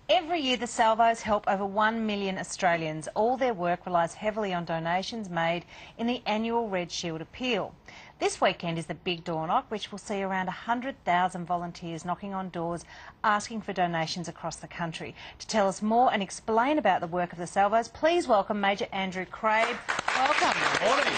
Every year, the Salvos help over 1 million Australians. All their work relies heavily on donations made in the annual Red Shield Appeal. This weekend is the big door knock, which will see around 100,000 volunteers knocking on doors asking for donations across the country. To tell us more and explain about the work of the Salvos, please welcome Major Andrew Craib. Welcome. Good morning.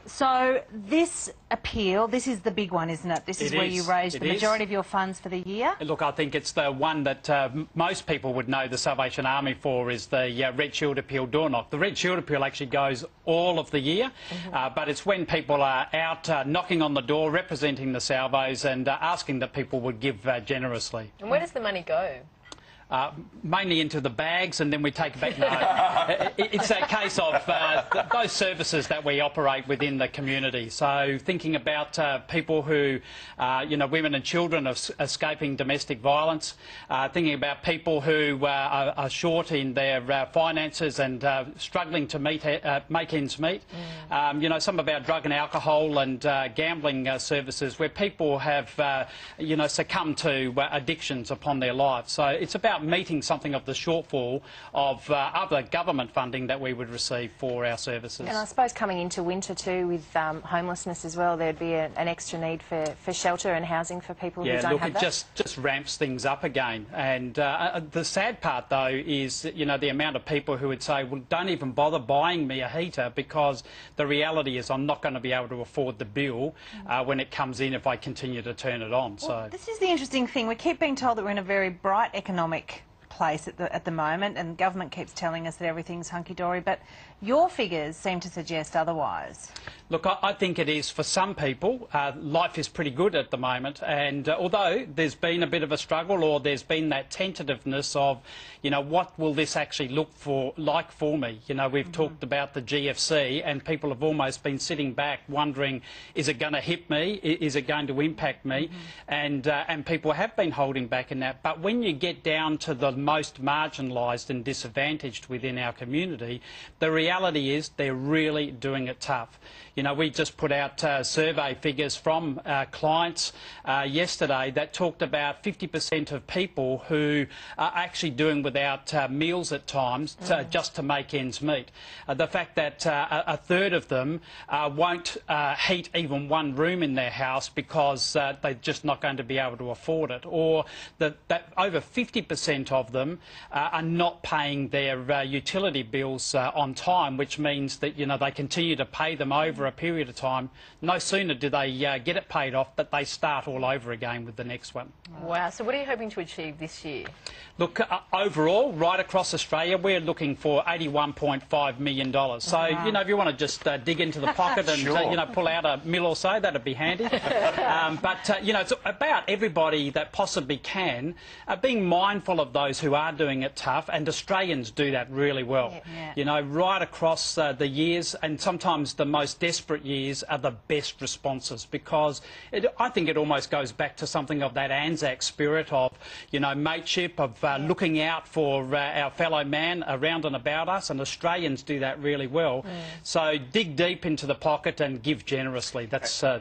So this appeal, this is the big one, isn't it? This is where you raise the majority of your funds for the year. Look, I think it's the one that most people would know the Salvation Army for is the Red Shield Appeal door knock. The Red Shield Appeal actually goes all of the year, but it's when people are out knocking on the door, representing the Salvos and asking that people would give generously. And where does the money go? Mainly into the bags, and then we take it back. No, it's a case of those services that we operate within the community. So thinking about people who, women and children escaping domestic violence, thinking about people who are short in their finances and struggling to make ends meet. Some of our drug and alcohol and gambling services where people have, succumbed to addictions upon their lives. So it's about meeting something of the shortfall of other government funding that we would receive for our services. And I suppose coming into winter too with homelessness as well, there'd be an extra need for shelter and housing for people who don't have that. Yeah, look, it just ramps things up again. And the sad part though is, the amount of people who would say, well, don't even bother buying me a heater because the reality is I'm not going to be able to afford the bill when it comes in if I continue to turn it on. Well, this is the interesting thing. We keep being told that we're in a very bright economic place at the moment, and government keeps telling us that everything's hunky-dory, but your figures seem to suggest otherwise. Look, I think it is for some people. Life is pretty good at the moment, and although there's been a bit of a struggle, or there's been that tentativeness of, what will this actually look like for me? We've talked about the GFC, and people have almost been sitting back wondering, is it going to hit me? Is it going to impact me? And people have been holding back in that. But when you get down to the most marginalised and disadvantaged within our community, the reality is they're really doing it tough. We just put out survey figures from clients yesterday that talked about 50% of people who are actually doing without meals at times just to make ends meet. The fact that a third of them won't heat even one room in their house because they're just not going to be able to afford it, or that over 50% of them are not paying their utility bills on time, which means that they continue to pay them over a period of time. No sooner do they get it paid off that they start all over again with the next one. Wow. So what are you hoping to achieve this year? Look, overall, right across Australia, we're looking for $81.5 million. So, if you want to just dig into the pocket and, pull out a mil or so, that'd be handy. It's about everybody that possibly can, being mindful of those who are doing it tough, and Australians do that really well. Yeah. Right across the years, and sometimes the most desperate years are the best responses, because I think it almost goes back to something of that Anzac spirit of, mateship, of looking out for our fellow man around and about us, and Australians do that really well. So dig deep into the pocket and give generously. That's the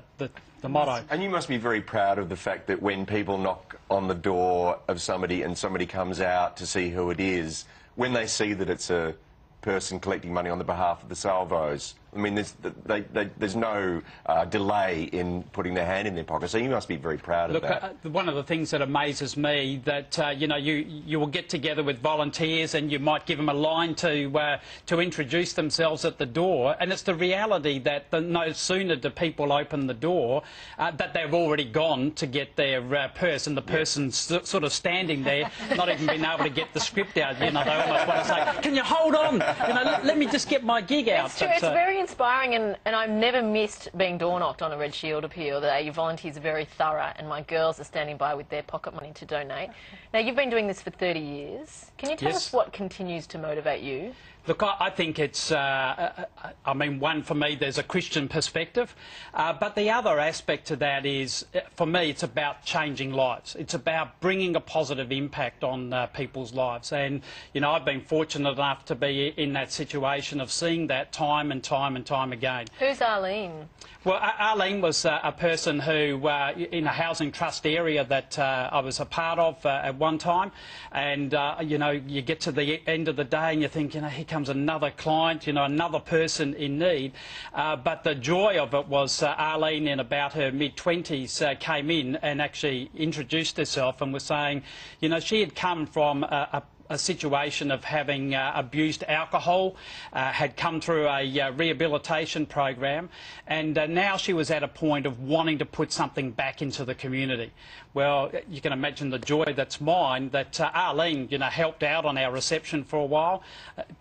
motto. And you must be very proud of the fact that when people knock on the door of somebody and somebody comes out to see who it is, when they see that it's a person collecting money on the behalf of the Salvos, I mean, there's no delay in putting their hand in their pocket, so you must be very proud of that. One of the things that amazes me that you will get together with volunteers and you might give them a line to introduce themselves at the door, and it's the reality that no sooner do people open the door that they've already gone to get their purse, and the person's sort of standing there, not even being able to get the script out. They almost want to say, "Can you hold on? Let me just get my gig out." It's true. It's very inspiring, and I've never missed being door knocked on a Red Shield Appeal. Your volunteers are very thorough, and my girls are standing by with their pocket money to donate. Now, you've been doing this for 30 years. Can you tell us what continues to motivate you? Look, I think it's, one, for me, there's a Christian perspective, but the other aspect to that is, for me, it's about changing lives. It's about bringing a positive impact on people's lives. And, I've been fortunate enough to be in that situation of seeing that time and time time and time again. Who's Arlene? Well, Arlene was a person who, in a housing trust area that I was a part of at one time, and, you know, you get to the end of the day and you think, you know, here comes another client, you know, another person in need. But the joy of it was Arlene, in about her mid-20s, came in and actually introduced herself and was saying, you know, she had come from a situation of having abused alcohol, had come through a rehabilitation program, and now she was at a point of wanting to put something back into the community. Well, you can imagine the joy that's mine that Arlene, you know, helped out on our reception for a while.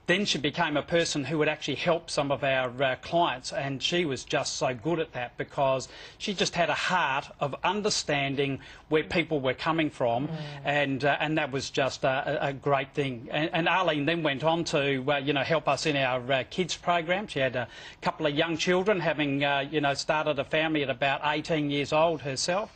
Then she became a person who would actually help some of our clients, and she was just so good at that because she just had a heart of understanding where people were coming from, and that was just a great thing. And Arlene then went on to, you know, help us in our kids program. She had a couple of young children, having, you know, started a family at about 18 years old herself,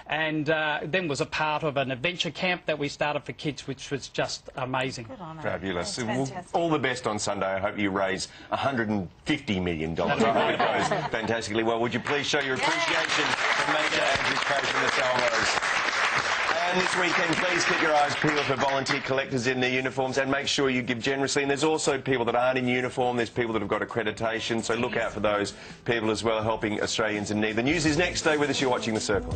and then was a part of an adventure camp that we started for kids, which was just amazing. Good on her. Fabulous. That's Well, fantastic. all the best on Sunday. I hope you raise $150 million. I hope it goes fantastically well. Would you please show your appreciation to Major Andrew Craig from the Salvos? And this weekend, please keep your eyes peeled for volunteer collectors in their uniforms, and make sure you give generously. And there's also people that aren't in uniform. There's people that have got accreditation, so look out for those people as well, helping Australians in need. The news is next. Stay with us. You're watching The Circle.